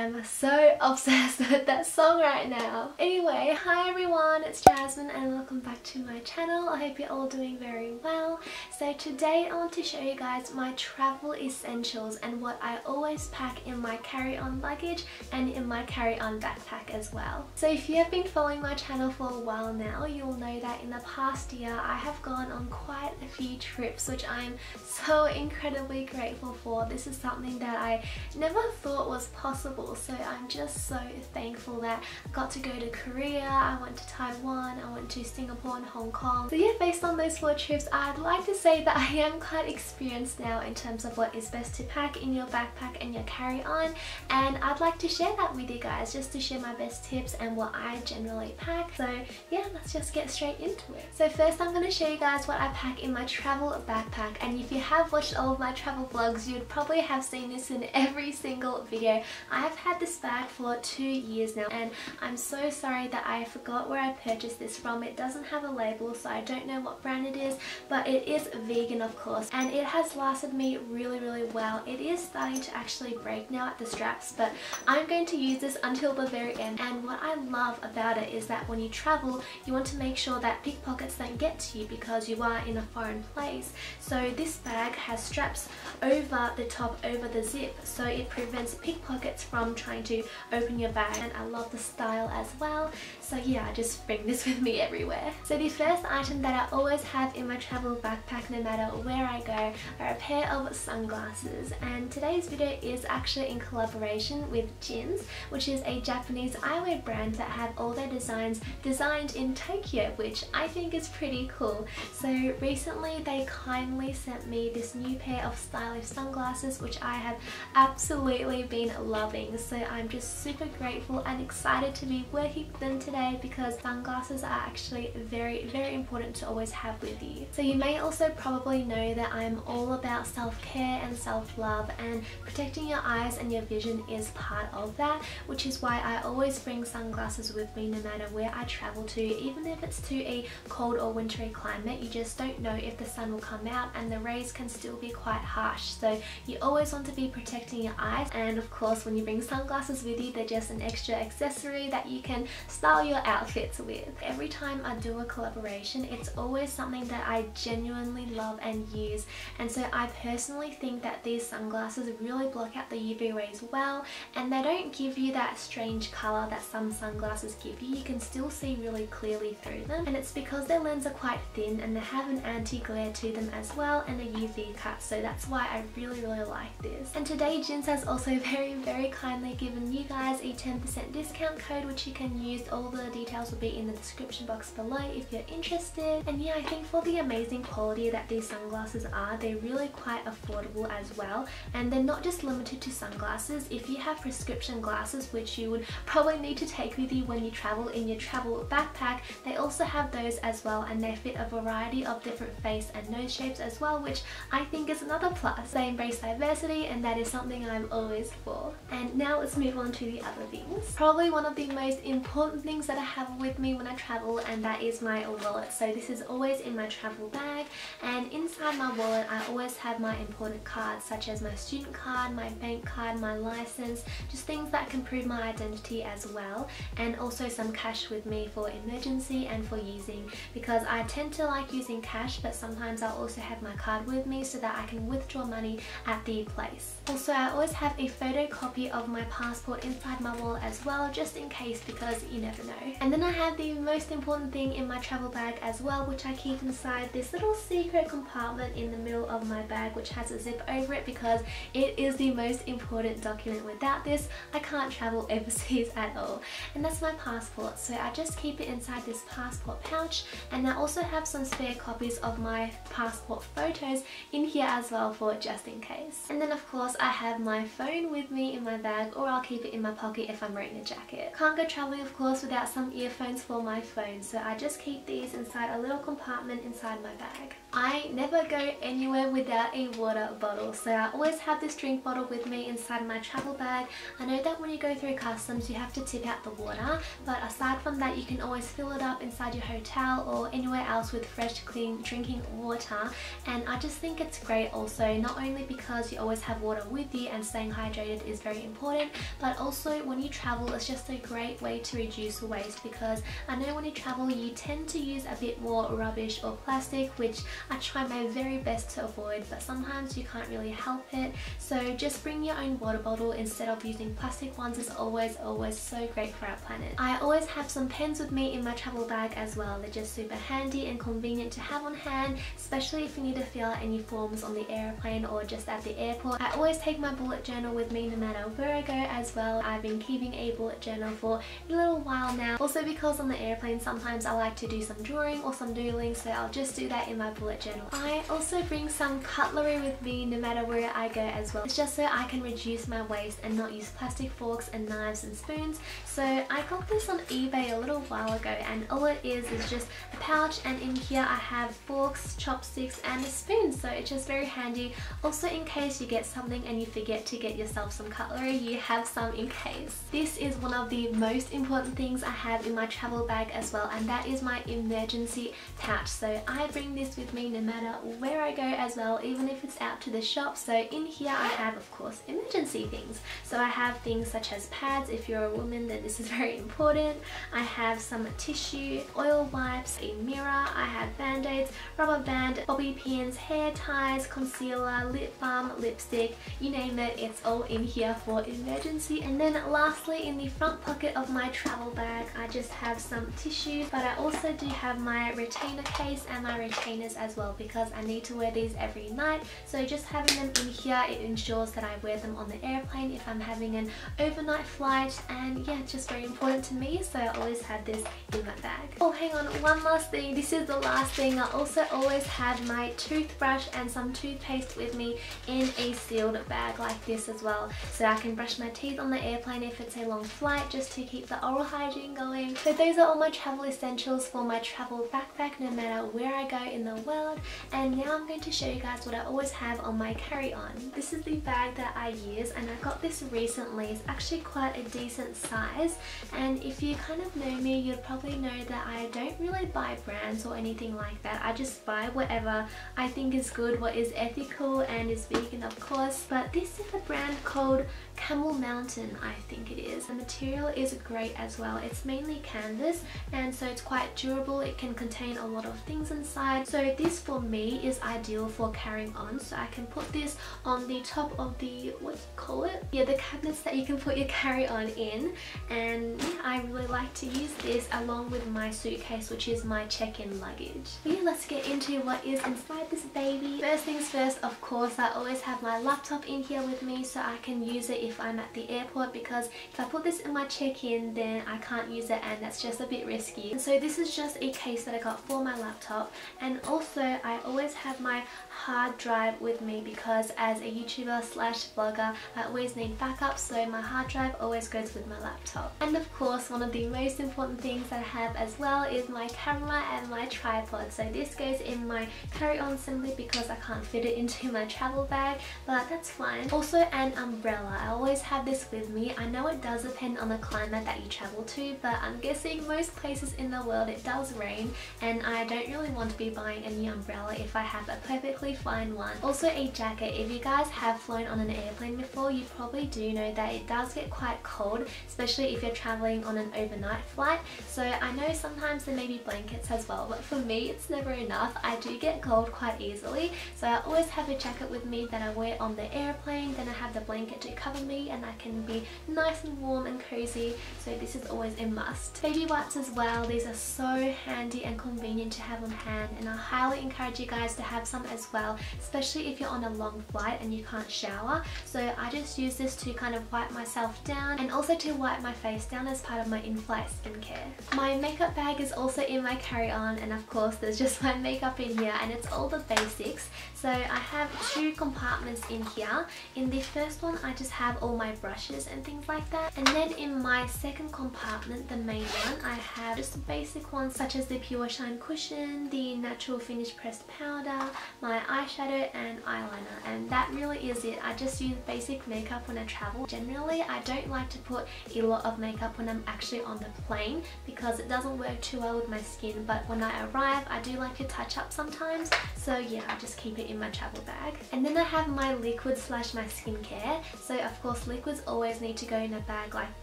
am so obsessed with that song right now. Anyway, hi everyone, it's Jasmine and welcome back to my channel. I hope you're all doing very well. So today I want to show you guys my travel essentials and what I always pack in my carry-on luggage and in my carry-on backpack as well. So if you have been following my channel for a while now, you'll know that in the past year I have gone on quite a few trips, which I'm so incredibly grateful for. This is something that I never thought was possible, so I'm just so thankful that I got to go to Korea, I went to Taiwan, I went to Singapore and Hong Kong. So yeah, based on those 4 trips, I'd like to say that I am quite experienced now in terms of what is best to pack in your backpack and your carry-on, and I'd like to share that with you guys, just to share my best tips and what I generally pack. So yeah, let's just get straight into it. So first I'm going to show you guys what I pack in my travel backpack, and if you have watched all of my travel vlogs, you'd probably have seen this in every single video. I have had this bag for 2 years now, and I'm so sorry that I forgot where I purchased this from. It doesn't have a label, so I don't know what brand it is, but it is vegan of course, and it has lasted me really well. It is starting to actually break now at the straps, but I'm going to use this until the very end. And what I love about it is that when you travel, you want to make sure that pickpockets don't get to you because you are in a foreign place. So this bag has straps over the top, over the zip, so it prevents pickpockets from trying to open your bag, and I love the style as well. So yeah, I just bring this with me everywhere. So the first item that I always have in my travel backpack no matter where I go are a pair of sunglasses, and today's video is actually in collaboration with JINS, which is a Japanese eyewear brand that have all their designs designed in Tokyo, which I think is pretty cool. So recently they kindly sent me this new pair of stylish sunglasses, which I have absolutely been loving. So I'm just super grateful and excited to be working with them today, because sunglasses are actually very important to always have with you. So you may also probably know that I'm all about self-care and self-love, and protecting your eyes and your vision is part of that, which is why I always bring sunglasses with me no matter where I travel to. Even if it's to a cold or wintry climate, you just don't know if the sun will come out, and the rays can still be quite harsh, so you always want to be protecting your eyes. And of course, when you bring sunglasses with you, they're just an extra accessory that you can style your outfits with. Every time I do a collaboration, it's always something that I genuinely love and use, and so I personally think that these sunglasses really block out the UV rays well, and they don't give you that strange colour that some sunglasses give you. You can still see really clearly through them, and it's because their lenses are quite thin and they have an anti-glare to them as well, and a UV cut, so that's why I really like this. And today JINS has also very kindly given you guys a 10% discount code, which you can use. All the details will be in the description box below if you're interested. And yeah, I think for the amazing quality that these sunglasses are, they're really quite affordable as well, and they're not just limited to sunglasses. If you have prescription glasses, which you would probably need to take with you when you travel in your travel backpack, they also have those as well, and they fit a variety of different face and nose shapes as well, which I think is another plus. They embrace diversity, and that is something I'm always for. And now let's move on to the other things. Probably one of the most important things that I have with me when I travel, and that is my wallet. So this is always in my travel bag, and inside my wallet I always have my important cards, such as my student card, my bank card, my license, just things that can prove my identity as well, and also some cash with me for emergency and for using, because I tend to like using cash, but sometimes I'll also have my card with me so that I can withdraw money at the place. Also, I always have a photocopy of my passport inside my wallet as well, just in case, because you never know. And then I have the most important thing in my travel bag as well, which I keep inside this little secret compartment in the middle of my bag, which has a zip over it, because it is the most important document. Without this, I can't travel overseas at all, and that's my passport. So I just keep it inside this passport pouch, and I also have some spare copies of my passport photos in here as well, for just in case. And then of course I have my phone with me in my bag, or I'll keep it in my pocket if I'm wearing a jacket. Can't go traveling of course without some earphones for my phone, so I just keep these inside a little compartment inside my bag. I never go anywhere without a water bottle, so I always have this drink bottle with me inside my travel bag. I know that when you go through customs you have to tip out the water, but aside from that you can always fill it up inside your hotel or anywhere else with fresh clean drinking water. And I just think it's great also, not only because you always have water with you and staying hydrated is very important, but also when you travel it's just a great way to reduce waste, because I know when you travel you tend to use a bit more rubbish or plastic, which I try my very best to avoid, but sometimes you can't really help it. So just bring your own water bottle instead of using plastic ones is always so great for our planet. I always have some pens with me in my travel bag as well. They're just super handy and convenient to have on hand, especially if you need to fill out any forms on the airplane or just at the airport. I always take my bullet journal with me no matter where I go as well. I've been keeping a bullet journal for a little while now, also because on the airplane sometimes I like to do some drawing or some doodling, so I'll just do that in my bullet journal. I also bring some cutlery with me no matter where I go as well. It's just so I can reduce my waste and not use plastic forks and knives and spoons. So I got this on eBay a little while ago, and all it is just a pouch, and in here I have forks, chopsticks and a spoon, so it's just very handy. Also, in case you get something and you forget to get yourself some cutlery, you have some in case. This is one of the most important things I have in my travel bag as well, and that is my emergency pouch. So I bring this with me no matter where I go as well, even if it's out to the shop. So in here I have, of course, emergency things. So I have things such as pads. If you're a woman, then this is very important. I have some tissue, oil wipes, a mirror, I have band-aids, rubber band, bobby pins, hair ties, concealer, lip balm, lipstick, you name it, it's all in here for emergency. And then lastly, in the front pocket of my travel bag, I just have some tissue, but I also do have my retainer case and my retainers as well, because I need to wear these every night. So just having them in here, it ensures that I wear them on the airplane if I'm having an overnight flight, and yeah, it's just very important to me, so I always have this in my bag. Oh, hang on, one last thing, this is the last thing. I also always have my toothbrush and some toothpaste with me in a sealed bag like this as well, so I can brush my teeth on the airplane if it's a long flight, just to keep the oral hygiene going. So those are all my travel essentials for my travel backpack no matter where I go in the world. And now I'm going to show you guys what I always have on my carry-on. This is the bag that I use, and I got this recently. It's actually quite a decent size, and if you kind of know me, you'd probably know that I don't really buy brands or anything like that. I just buy whatever I think is good, what is ethical and is vegan, of course. But this is a brand called Camel Mountain, I think it is. The material is great as well. It's mainly canvas, and so it's quite durable. It can contain a lot of things inside. So this for me is ideal for carrying on. So I can put this on the top of the, what do you call it? Yeah, the cabinets that you can put your carry-on in. And yeah, I really like to use this along with my suitcase, which is my check-in luggage. But yeah, let's get into what is inside this baby. First things first, of course, I always have my laptop in here with me, so I can use it if I'm at the airport, because if I put this in my check-in then I can't use it, and that's just a bit risky. And so this is just a case that I got for my laptop. And also I always have my hard drive with me, because as a YouTuber slash vlogger I always need backup, so my hard drive always goes with my laptop. And of course, one of the most important things that I have as well is my camera and my tripod. So this goes in my carry-on simply because I can't fit it into my travel bag, but that's fine. Also an umbrella, I always have this with me. I know it does depend on the climate that you travel to, but I'm guessing most places in the world it does rain, and I don't really want to be buying a new umbrella if I have a perfectly fine one. Also a jacket. If you guys have flown on an airplane before, you probably do know that it does get quite cold, especially if you're traveling on an overnight flight. So I know sometimes there may be blankets as well, but for me it's never enough. I do get cold quite easily, so I always have a jacket with me that I wear on the airplane. Then I have the blanket to cover me, and I can be nice and warm and cozy, so this is always a must. Baby wipes as well. These are so handy and convenient to have on hand, and I highly encourage you guys to have some as well, especially if you're on a long flight and you can't shower. So I just use this to kind of wipe myself down, and also to wipe my face down as part of my in-flight skincare. My makeup bag is also in my carry-on, and of course there's just my makeup in here, and it's all the basics. So I have two compartments in here. In the first one I just have all my brushes and things like that, and then in my second compartment, the main one, I have just the basic ones such as the Pure Shine cushion, the natural finish Finish Pressed Powder, my eyeshadow and eyeliner, and that really is it. I just use basic makeup when I travel. Generally, I don't like to put a lot of makeup when I'm actually on the plane because it doesn't work too well with my skin, but when I arrive, I do like to touch up sometimes, so yeah, I just keep it in my travel bag. And then I have my liquid slash my skincare. So of course, liquids always need to go in a bag like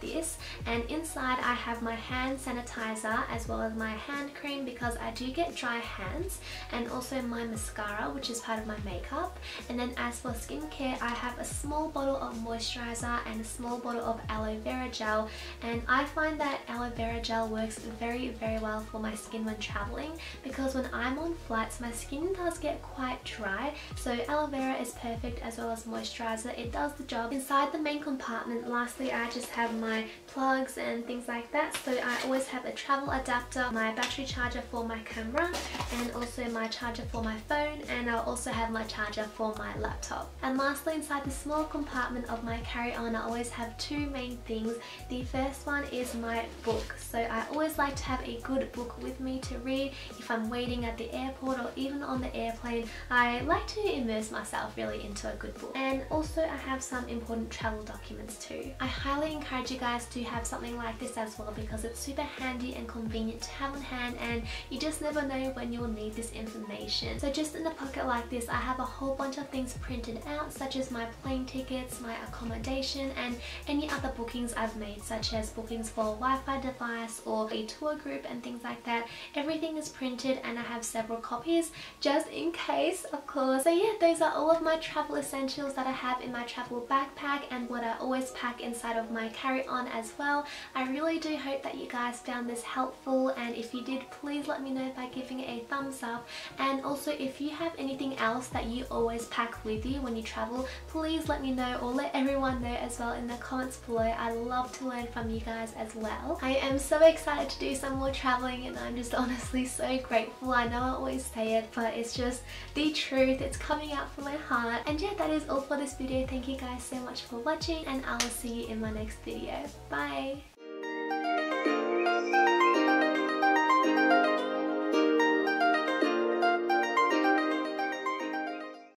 this, and inside I have my hand sanitizer as well as my hand cream because I do get dry hands, and also my mascara, which is part of my makeup. And then as for skincare, I have a small bottle of moisturizer and a small bottle of aloe vera gel, and I find that aloe vera gel works very well for my skin when traveling because when I'm on flights my skin does get quite dry, so aloe vera is perfect as well as moisturizer. It does the job. Inside the main compartment, lastly, I just have my plugs and things like that, so I always have a travel adapter, my battery charger for my camera, and also my charger for my phone, and I'll also have my charger for my laptop. And lastly, inside the small compartment of my carry-on, I always have two main things. The first one is my book, so I always like to have a good book with me to read if I'm waiting at the airport or even on the airplane. I like to immerse myself really into a good book. And also I have some important travel documents too. I highly encourage you guys to have something like this as well because it's super handy and convenient to have on hand, and you just never know when you'll need this information. So just in a pocket like this, I have a whole bunch of things printed out, such as my plane tickets, my accommodation, and any other bookings I've made, such as bookings for a Wi-Fi device or a tour group and things like that. Everything is printed and I have several copies just in case, of course. So yeah, those are all of my travel essentials that I have in my travel backpack and what I always pack inside of my carry-on as well. I really do hope that you guys found this helpful, and if you did, please let me know by giving it a thumbs up. And also, if you have anything else that you always pack with you when you travel, please let me know, or let everyone know as well in the comments below. I love to learn from you guys as well. I am so excited to do some more traveling, and I'm just honestly so grateful. I know I always say it, but it's just the truth. It's coming out from my heart. And yeah, that is all for this video. Thank you guys so much for watching, and I will see you in my next video. Bye!